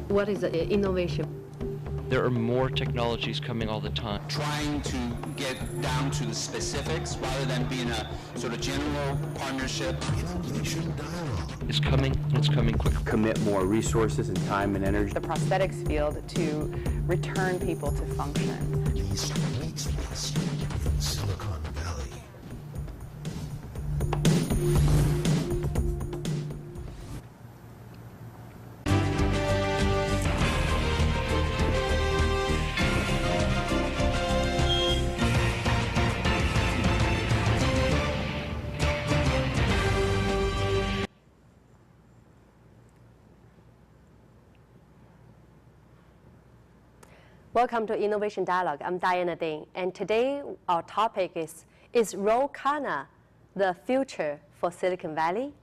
What is innovation? There are more technologies coming all the time. Trying to get down to the specifics rather than being a sort of general partnership. Innovation dialogue. It's coming, and it's coming quick. Commit more resources and time and energy. The prosthetics field to return people to function. East meets West in Silicon Valley. Welcome to Innovation Dialogue. I'm Diana Ding, and today our topic is Ro Khanna the future for Silicon Valley?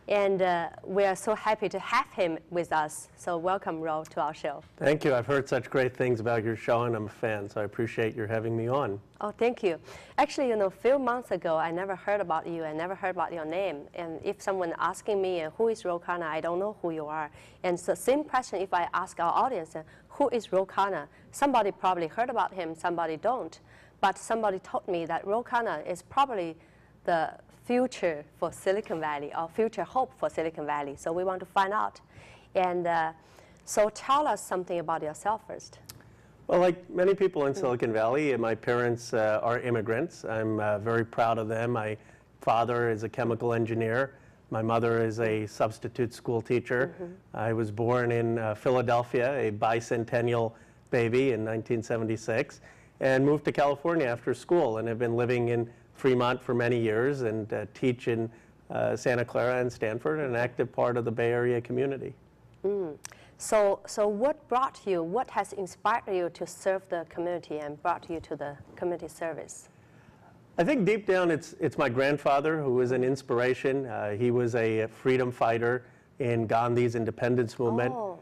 And we are so happy to have him with us. So welcome, Ro, to our show. Thank you. I've heard such great things about your show, and I'm a fan, so I appreciate your having me on. Oh, thank you. Actually, a few months ago, I never heard about you. I never heard about your name. And if someone asking me, who is Ro Khanna, I don't know who you are. And so same question if I ask our audience, who is Ro Khanna? Somebody probably heard about him, somebody don't. But somebody told me that Ro Khanna is probably the future for Silicon Valley, or future hope for Silicon Valley. So we want to find out. And so tell us something about yourself first. Well, like many people in Silicon Valley, my parents are immigrants. I'm very proud of them. My father is a chemical engineer. My mother is a substitute school teacher. I was born in Philadelphia, a bicentennial baby in 1976, and moved to California after school, and have been living in Fremont for many years and teach in Santa Clara and Stanford, an active part of the Bay Area community. So what brought you, what has inspired you to serve the community and brought you to the community service? I think deep down it's my grandfather who was an inspiration. He was a freedom fighter in Gandhi's independence movement. Oh.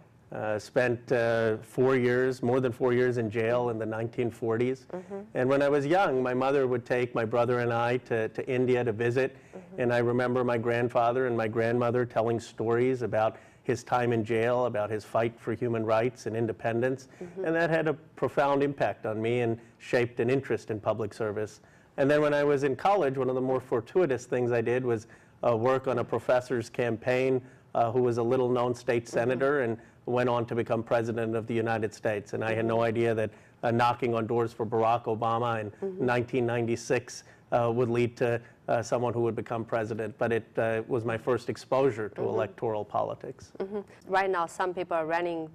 Spent 4 years, more than 4 years in jail in the 1940s. And when I was young, my mother would take my brother and I to India to visit. And I remember my grandfather and my grandmother telling stories about his time in jail, about his fight for human rights and independence. And that had a profound impact on me and shaped an interest in public service. And then when I was in college, one of the more fortuitous things I did was work on a professor's campaign who was a little-known state senator and went on to become president of the United States. And I had no idea that knocking on doors for Barack Obama in 1996 would lead to someone who would become president. But it was my first exposure to electoral politics. Right now, some people are running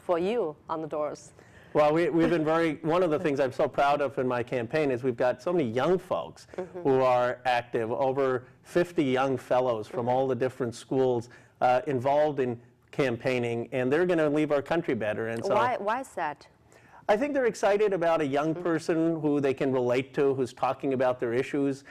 for you on the doors. Well, we've been one of the things I'm so proud of in my campaign is we've got so many young folks who are active, over 50 young fellows from all the different schools involved in campaigning, and they're going to leave our country better. And so why is that? I think they're excited about a young person who they can relate to, who's talking about their issues,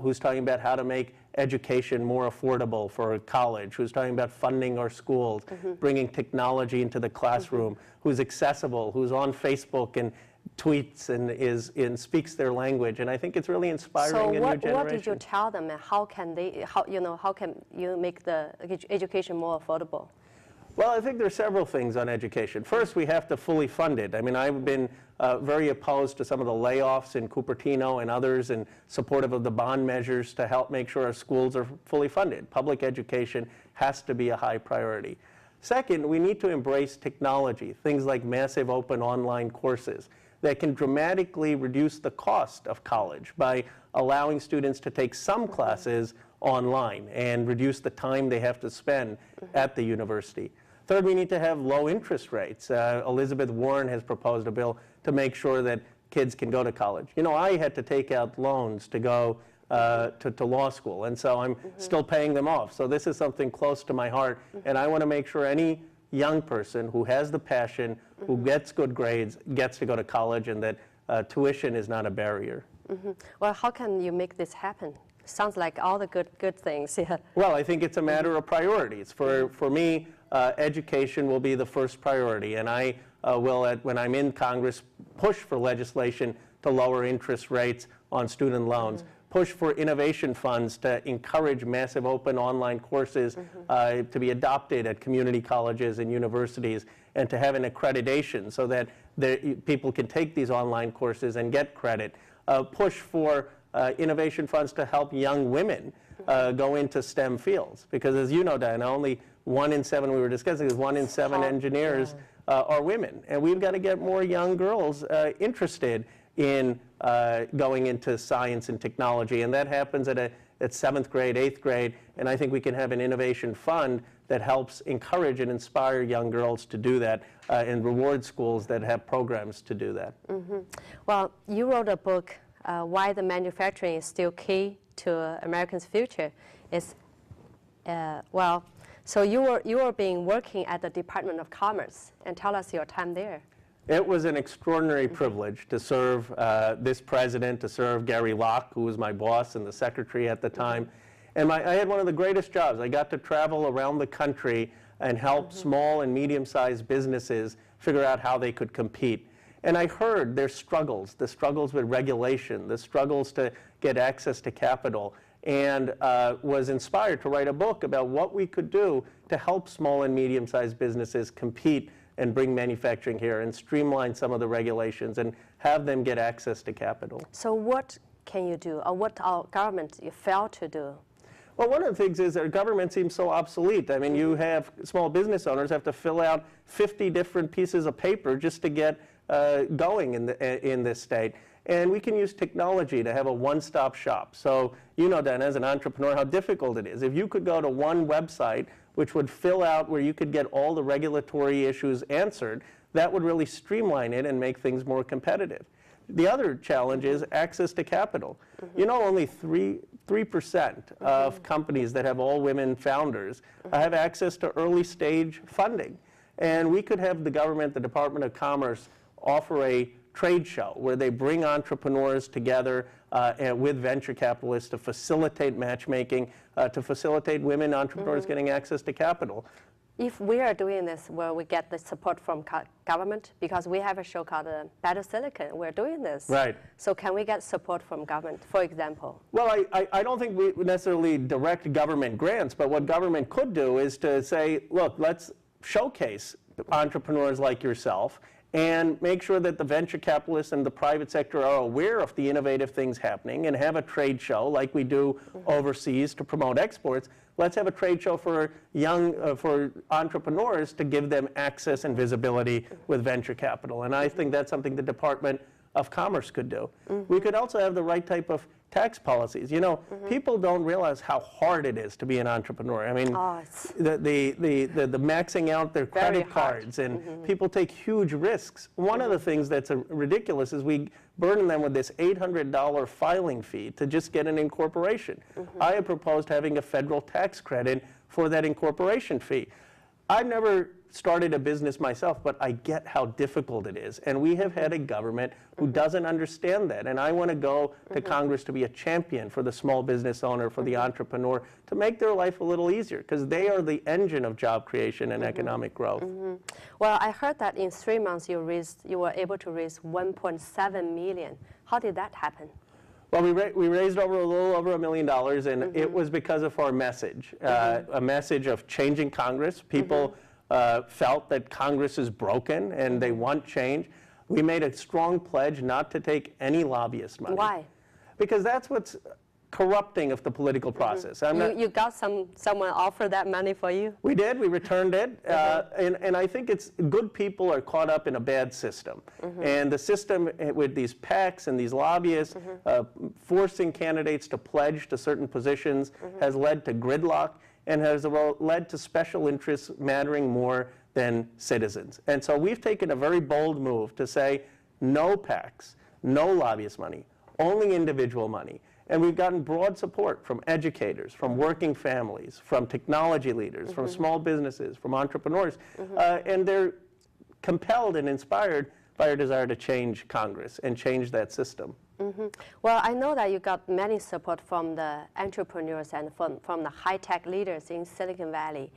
who's talking about how to make education more affordable for college, who's talking about funding our schools, bringing technology into the classroom, who's accessible, who's on Facebook and tweets and speaks their language. And I think it's really inspiring a new generation. So what did you tell them, and how can you make the education more affordable? Well, I think there are several things on education. First, we have to fully fund it. I mean, I've been very opposed to some of the layoffs in Cupertino and others, and supportive of the bond measures to help make sure our schools are fully funded. Public education has to be a high priority. Second, we need to embrace technology, things like massive open online courses that can dramatically reduce the cost of college by allowing students to take some classes online and reduce the time they have to spend at the university. Third, we need to have low interest rates. Elizabeth Warren has proposed a bill to make sure that kids can go to college. You know, I had to take out loans to go to law school, and so I'm still paying them off. So this is something close to my heart, and I want to make sure any young person who has the passion, who gets good grades, gets to go to college, and that tuition is not a barrier. Well, how can you make this happen? Sounds like all the good things. Yeah. Well, I think it's a matter of priorities. For me, education will be the first priority, and I will, when I'm in Congress, push for legislation to lower interest rates on student loans, push for innovation funds to encourage massive open online courses to be adopted at community colleges and universities, and to have an accreditation so that people can take these online courses and get credit. Push for innovation funds to help young women go into STEM fields. Because as you know, Diana, only 1 in 7, we were discussing, is 1 in 7 engineers are women. And we've got to get more young girls interested in going into science and technology. And that happens at 7th grade, 8th grade. And I think we can have an innovation fund that helps encourage and inspire young girls to do that, and reward schools that have programs to do that. Well, you wrote a book, Why the Manufacturing is Still Key to Americans' Future. It's, so you were working at the Department of Commerce, and tell us your time there. It was an extraordinary privilege to serve this president, to serve Gary Locke, who was my boss and the secretary at the time. And I had one of the greatest jobs. I got to travel around the country and help small and medium-sized businesses figure out how they could compete. And I heard their struggles, the struggles with regulation, the struggles to get access to capital, and was inspired to write a book about what we could do to help small and medium-sized businesses compete and bring manufacturing here and streamline some of the regulations and have them get access to capital. So what can you do, or what our government failed to do? Well, one of the things is that our government seems so obsolete. I mean, you have small business owners have to fill out 50 different pieces of paper just to get going in this state. And we can use technology to have a one-stop shop. So you know, Dan, as an entrepreneur, how difficult it is. If you could go to one website which would fill out where you could get all the regulatory issues answered, that would really streamline it and make things more competitive. The other challenge is access to capital. You know, only 3% of companies that have all women founders have access to early stage funding. And we could have the government, the Department of Commerce, offer a trade show where they bring entrepreneurs together with venture capitalists to facilitate matchmaking, to facilitate women entrepreneurs getting access to capital. If we are doing this, will we get the support from government? Because we have a show called Better Silicon. We're doing this. Right. So can we get support from government, for example? Well, I don't think we would necessarily direct government grants, but what government could do is to say, look, let's showcase entrepreneurs like yourself and make sure that the venture capitalists and the private sector are aware of the innovative things happening and have a trade show like we do overseas to promote exports. Let's have a trade show for for entrepreneurs to give them access and visibility with venture capital. And I think that's something the Department of Commerce could do. We could also have the right type of tax policies. You know, people don't realize how hard it is to be an entrepreneur. I mean, the maxing out their credit cards, and people take huge risks. One of the things that's ridiculous is we burden them with this $800 filing fee to just get an incorporation. I have proposed having a federal tax credit for that incorporation fee. I've never started a business myself, but I get how difficult it is. And we have had a government who doesn't understand that. And I want to go to Congress to be a champion for the small business owner, for the entrepreneur, to make their life a little easier, because they are the engine of job creation and economic growth. Well, I heard that in 3 months you were able to raise $1.7 million. How did that happen? Well, we raised a little over $1 million, and it was because of our message, a message of changing Congress. People felt that Congress is broken and they want change. We made a strong pledge not to take any lobbyist money. Why? Because that's what's corrupting of the political process. You got someone offer that money for you? We did. We returned it. And I think it's good people are caught up in a bad system. And the system with these PACs and these lobbyists forcing candidates to pledge to certain positions has led to gridlock and has led to special interests mattering more than citizens. And so we've taken a very bold move to say no PACs, no lobbyist money, only individual money. And we've gotten broad support from educators, from working families, from technology leaders, from small businesses, from entrepreneurs. And they're compelled and inspired by our desire to change Congress and change that system. Well, I know that you got many support from the entrepreneurs and from the high-tech leaders in Silicon Valley.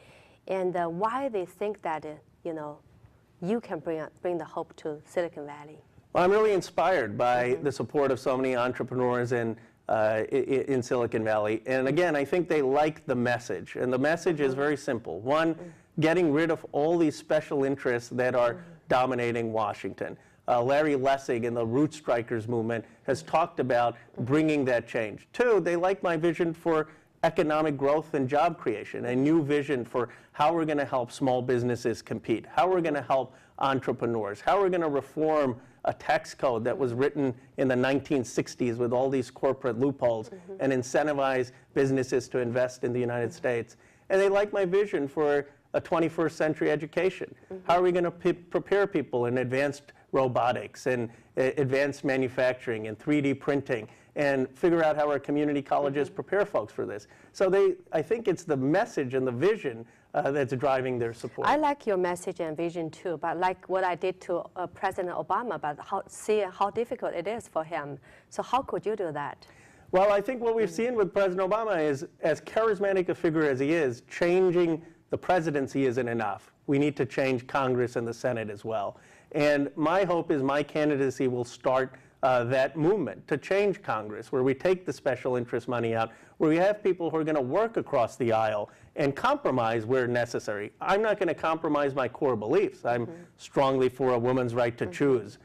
And why they think that, you can bring the hope to Silicon Valley? Well, I'm really inspired by the support of so many entrepreneurs and in Silicon Valley. And again, I think they like the message. And the message is very simple. One, getting rid of all these special interests that are dominating Washington. Larry Lessig in the Root Strikers movement has talked about bringing that change. Two, they like my vision for economic growth and job creation, a new vision for how we're going to help small businesses compete, how we're going to help entrepreneurs, how we're going to reform a tax code that was written in the 1960s with all these corporate loopholes and incentivize businesses to invest in the United States. And they like my vision for a 21st century education. How are we going to prepare people in advanced robotics and advanced manufacturing and 3D printing and figure out how our community colleges prepare folks for this. So I think it's the message and the vision that's driving their support. I like your message and vision too, but like what I did to President Obama, but see how difficult it is for him. So how could you do that? Well, I think what we've seen with President Obama is, as charismatic a figure as he is, changing the presidency isn't enough. We need to change Congress and the Senate as well. And my hope is my candidacy will start that movement to change Congress, where we take the special interest money out, where we have people who are going to work across the aisle and compromise where necessary. I'm not going to compromise my core beliefs. I'm strongly for a woman's right to choose,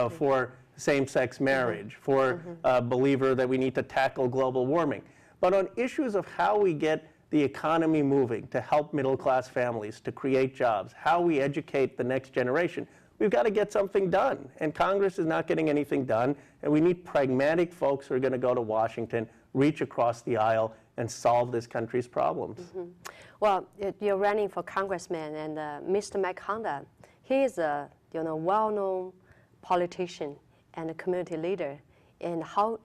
for same-sex marriage, for a believer that we need to tackle global warming. But on issues of how we get the economy moving, to help middle-class families, to create jobs, how we educate the next generation, we've got to get something done. And Congress is not getting anything done. And we need pragmatic folks who are going to go to Washington, reach across the aisle, and solve this country's problems. Well, you're running for congressman, and Mr. Khanna, he is a well-known politician and a community leader. And how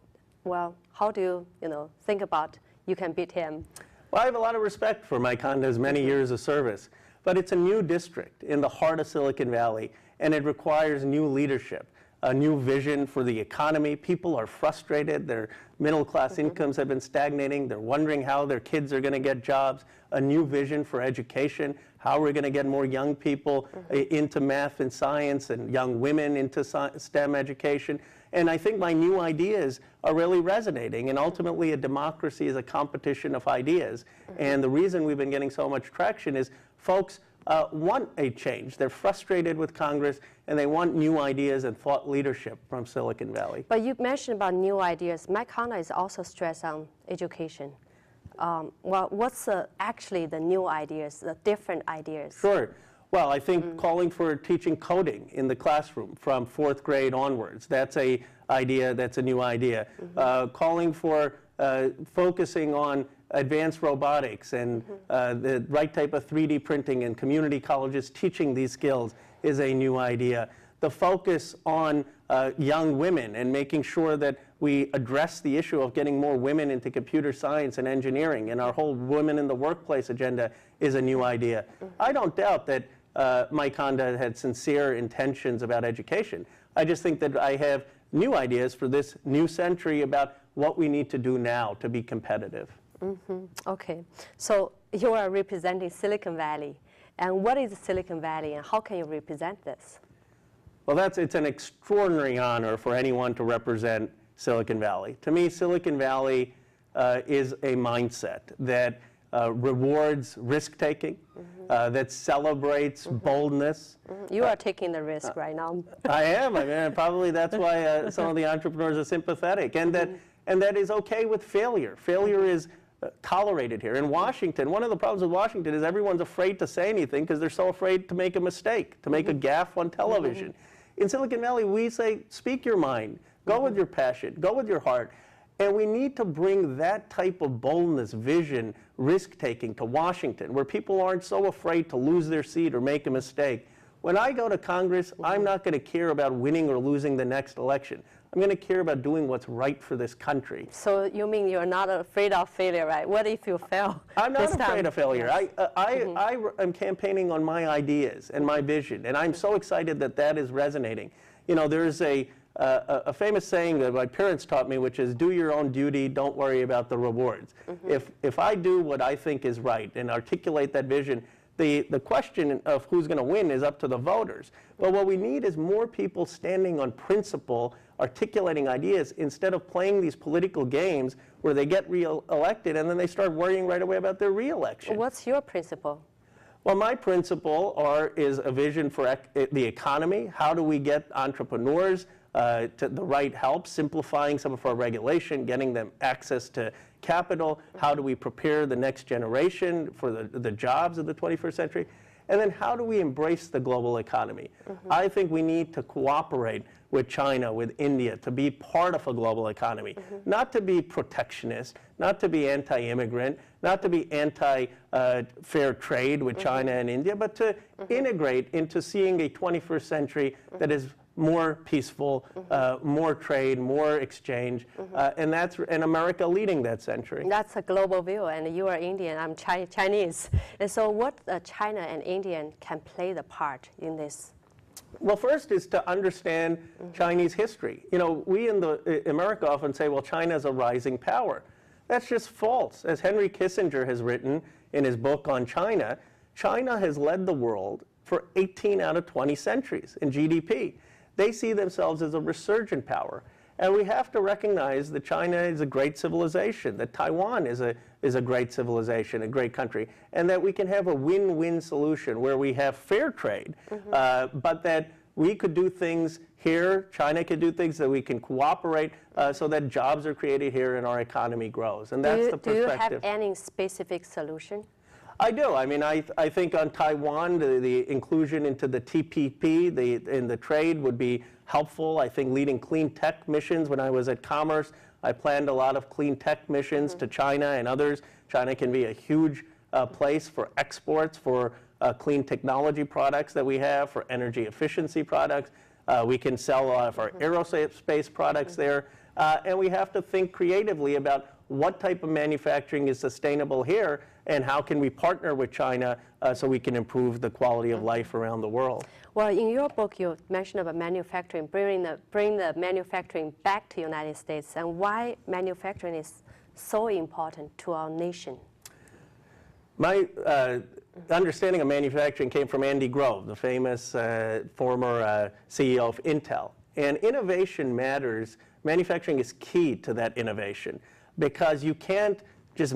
do you think about you can beat him? Well, I have a lot of respect for Mike Khanna's many years of service. But it's a new district in the heart of Silicon Valley, and it requires new leadership, a new vision for the economy. People are frustrated. Their middle-class incomes have been stagnating. They're wondering how their kids are going to get jobs. A new vision for education, how we're going to get more young people into math and science and young women into STEM education. And I think my new ideas are really resonating. And ultimately, a democracy is a competition of ideas. And the reason we've been getting so much traction is folks want a change. They're frustrated with Congress, and they want new ideas and thought leadership from Silicon Valley. But you mentioned about new ideas. Mike Khanna is also stressed on education. Well, what's actually the new ideas, the different ideas? Sure. Well, I think calling for teaching coding in the classroom from 4th grade onwards, that's a new idea. Calling for focusing on advanced robotics and the right type of 3D printing and community colleges teaching these skills is a new idea. The focus on young women and making sure that we address the issue of getting more women into computer science and engineering, and our whole women in the workplace agenda is a new idea. I don't doubt that Mike Khanna had sincere intentions about education. I just think that I have new ideas for this new century about what we need to do now to be competitive. Okay, so you are representing Silicon Valley. And what is Silicon Valley, and how can you represent this? Well, it's an extraordinary honor for anyone to represent Silicon Valley. To me, Silicon Valley is a mindset that rewards risk-taking, that celebrates boldness. You are taking the risk right now. I am. I mean, probably that's why some of the entrepreneurs are sympathetic, and that is okay with failure. Failure is tolerated here. In Washington, one of the problems with Washington is everyone's afraid to say anything because they're so afraid to make a mistake, to make a gaffe on television. In Silicon Valley, we say, speak your mind, go with your passion, go with your heart. And we need to bring that type of boldness, vision, risk-taking to Washington, where people aren't so afraid to lose their seat or make a mistake. When I go to Congress, I'm not going to care about winning or losing the next election. I'm going to care about doing what's right for this country. So you mean you're not afraid of failure, right? What if you fail? I'm not afraid of failure. Yes. I am campaigning on my ideas and my vision, and I'm so excited that that is resonating. You know, there's a famous saying that my parents taught me, which is do your own duty, don't worry about the rewards. If I do what I think is right and articulate that vision, the question of who's going to win is up to the voters. But what we need is more people standing on principle, articulating ideas, instead of playing these political games where they get re-elected and then they start worrying right away about their re-election. What's your principle? Well, my principle is a vision for the economy. How do we get entrepreneurs to the right help, simplifying some of our regulation, getting them access to capital? How do we prepare the next generation for the jobs of the 21st century? And then how do we embrace the global economy? I think we need to cooperate with China, with India, to be part of a global economy, not to be protectionist, not to be anti-immigrant, not to be anti-fair trade with China and India, but to integrate into seeing a 21st century that is more peaceful, more trade, more exchange, and America leading that century. That's a global view, and you are Indian, I'm Chinese. And so what China and India can play the part in this? Well, first is to understand Chinese history. You know, we in America often say, well, China is a rising power. That's just false. As Henry Kissinger has written in his book on China, China has led the world for 18 out of 20 centuries in GDP. They see themselves as a resurgent power. And we have to recognize that China is a great civilization, that Taiwan is a great civilization, a great country, and that we can have a win-win solution where we have fair trade, but that we could do things here, China could do things, that we can cooperate so that jobs are created here and our economy grows. And that's the perspective. Do you have any specific solution? I do. I mean, I think on Taiwan, the inclusion into the TPP in the trade would be helpful. I think leading clean tech missions. When I was at Commerce, I planned a lot of clean tech missions to China and others. China can be a huge place for exports, for clean technology products that we have, for energy efficiency products. We can sell a lot of our aerospace products there. And we have to think creatively about what type of manufacturing is sustainable here, and how can we partner with China so we can improve the quality of life around the world. Well, in your book, you mentioned about manufacturing, bring the manufacturing back to the United States, and why manufacturing is so important to our nation. My understanding of manufacturing came from Andy Grove, the famous former CEO of Intel. And innovation matters. Manufacturing is key to that innovation, because you can't just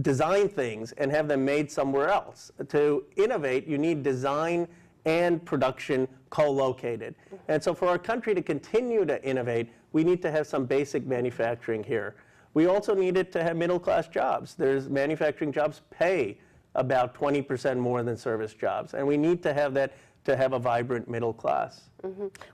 design things and have them made somewhere else. To innovate, you need design and production co-located. And so for our country to continue to innovate, we need to have some basic manufacturing here. We also needed to have middle-class jobs. Manufacturing jobs pay about 20% more than service jobs, and we need to have that to have a vibrant middle class.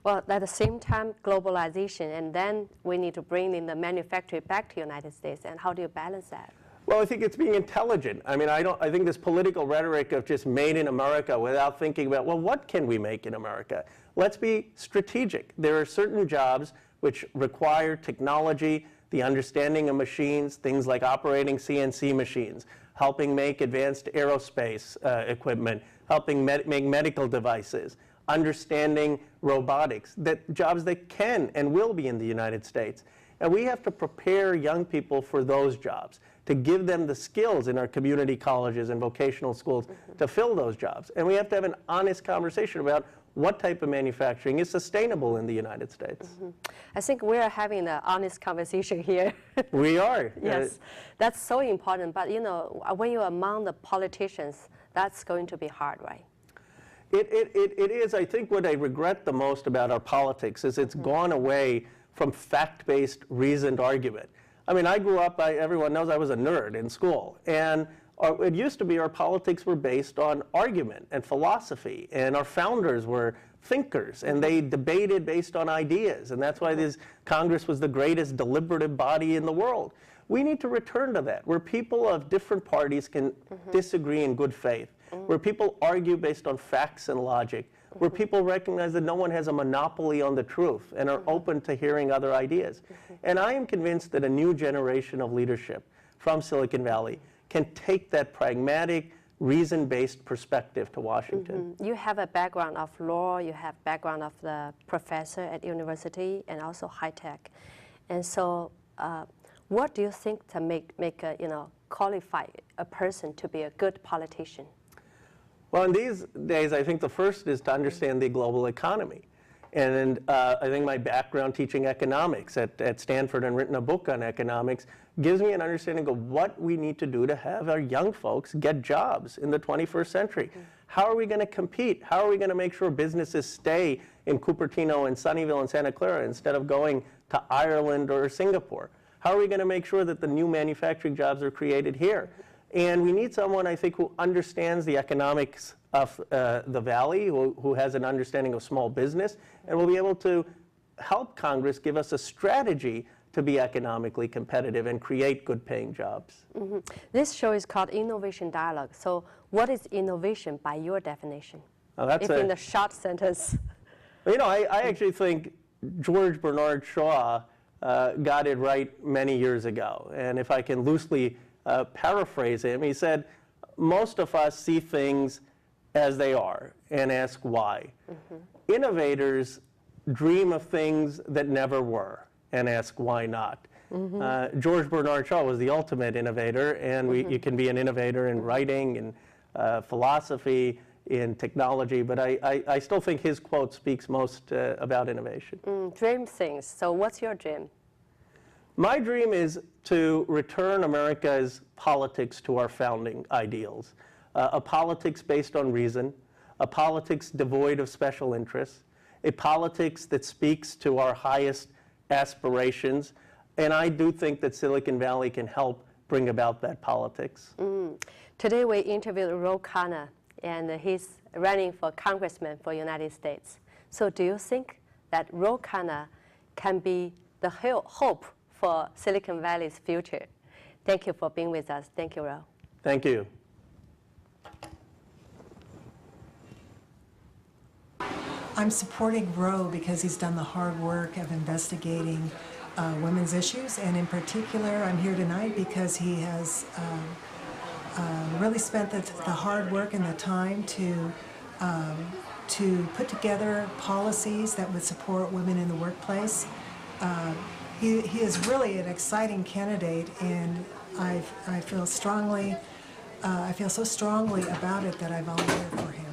Well, at the same time, globalization, and then we need to bring in the manufacturing back to the United States. And how do you balance that? Well, I think it's being intelligent. I mean, I think this political rhetoric of just made in America without thinking about, well, what can we make in America? Let's be strategic. There are certain jobs which require technology, the understanding of machines, things like operating CNC machines, helping make advanced aerospace equipment, helping make medical devices, understanding robotics, jobs that can and will be in the United States. And we have to prepare young people for those jobs, to give them the skills in our community colleges and vocational schools to fill those jobs. And we have to have an honest conversation about what type of manufacturing is sustainable in the United States. I think we are having an honest conversation here. We are. Yes, that's so important. But you know, when you're among the politicians, that's going to be hard, right? It is. I think what I regret the most about our politics is it's gone away from fact-based, reasoned argument. I mean, I grew up, everyone knows I was a nerd in school. And it used to be our politics were based on argument and philosophy. And our founders were thinkers, and they debated based on ideas. And that's why this Congress was the greatest deliberative body in the world. We need to return to that, where people of different parties can disagree in good faith, where people argue based on facts and logic, where people recognize that no one has a monopoly on the truth and are open to hearing other ideas. And I am convinced that a new generation of leadership from Silicon Valley can take that pragmatic, reason-based perspective to Washington. You have a background of law, you have background of the professor at university, and also high tech. And so what do you think to make a, qualify a person to be a good politician? Well, in these days, I think the first is to understand the global economy. And I think my background teaching economics at Stanford and written a book on economics gives me an understanding of what we need to do to have our young folks get jobs in the 21st century. How are we going to compete? How are we going to make sure businesses stay in Cupertino and Sunnyvale and Santa Clara instead of going to Ireland or Singapore? How are we going to make sure that the new manufacturing jobs are created here? And we need someone, I think, who understands the economics of the Valley, who has an understanding of small business, and will be able to help Congress give us a strategy to be economically competitive and create good-paying jobs. This show is called Innovation Dialogue. So what is innovation by your definition? That's in a short sentence. You know, I actually think George Bernard Shaw got it right many years ago. And if I can loosely paraphrase him, he said, most of us see things as they are and ask why. Innovators dream of things that never were and ask why not. George Bernard Shaw was the ultimate innovator, and you can be an innovator in writing, in philosophy, in technology, but I still think his quote speaks most about innovation. Dream things. So what's your dream? My dream is to return America's politics to our founding ideals. A politics based on reason, a politics devoid of special interests, a politics that speaks to our highest aspirations, and I do think that Silicon Valley can help bring about that politics. Today we interviewed Khanna, and he's running for congressman for United States. So do you think that Khanna can be the hope for Silicon Valley's future? Thank you for being with us. Thank you, Ro. Thank you. I'm supporting Ro because he's done the hard work of investigating women's issues, and in particular, I'm here tonight because he has really spent the hard work and the time to put together policies that would support women in the workplace. He is really an exciting candidate, and I feel strongly, I feel so strongly about it that I volunteered for him.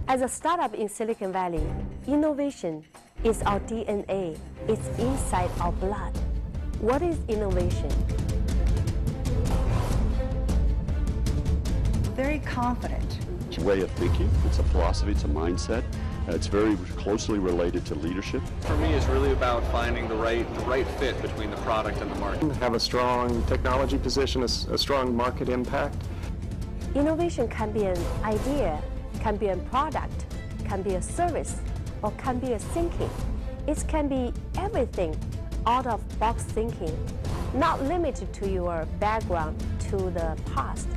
As a startup in Silicon Valley, innovation is our DNA. It's inside our blood. What is innovation? Very confident. It's a way of thinking, it's a philosophy, it's a mindset. It's very closely related to leadership. For me, it's really about finding the right fit between the product and the market. Have a strong technology position, a strong market impact. Innovation can be an idea, can be a product, can be a service, or can be a thinking. It can be everything out-of-box thinking, not limited to your background, to the past.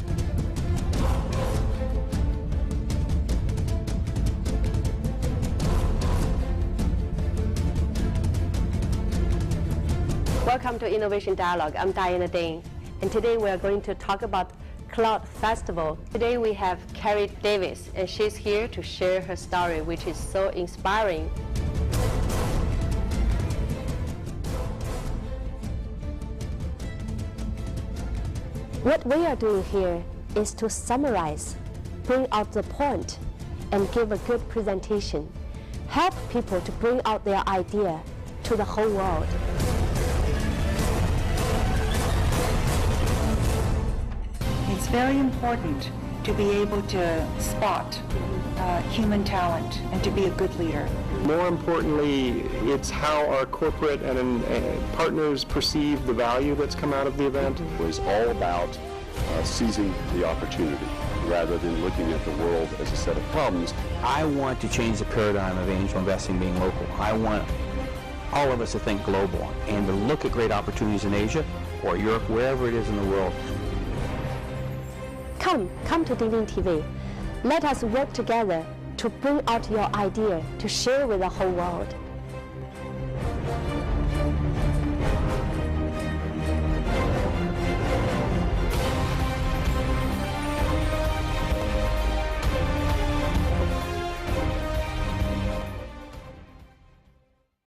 Welcome to Innovation Dialogue. I'm Diana Dane, and today we are going to talk about Cloud Festival. Today we have Carrie Davis, and she's here to share her story, which is so inspiring. What we are doing here is to summarize, bring out the point, and give a good presentation. Help people to bring out their idea to the whole world. It's very important to be able to spot human talent and to be a good leader. More importantly, it's how our corporate and partners perceive the value that's come out of the event. It was all about seizing the opportunity rather than looking at the world as a set of problems. I want to change the paradigm of angel investing being local. I want all of us to think global and to look at great opportunities in Asia or Europe, wherever it is in the world. Come to Dialog TV. Let us work together to bring out your idea, to share with the whole world.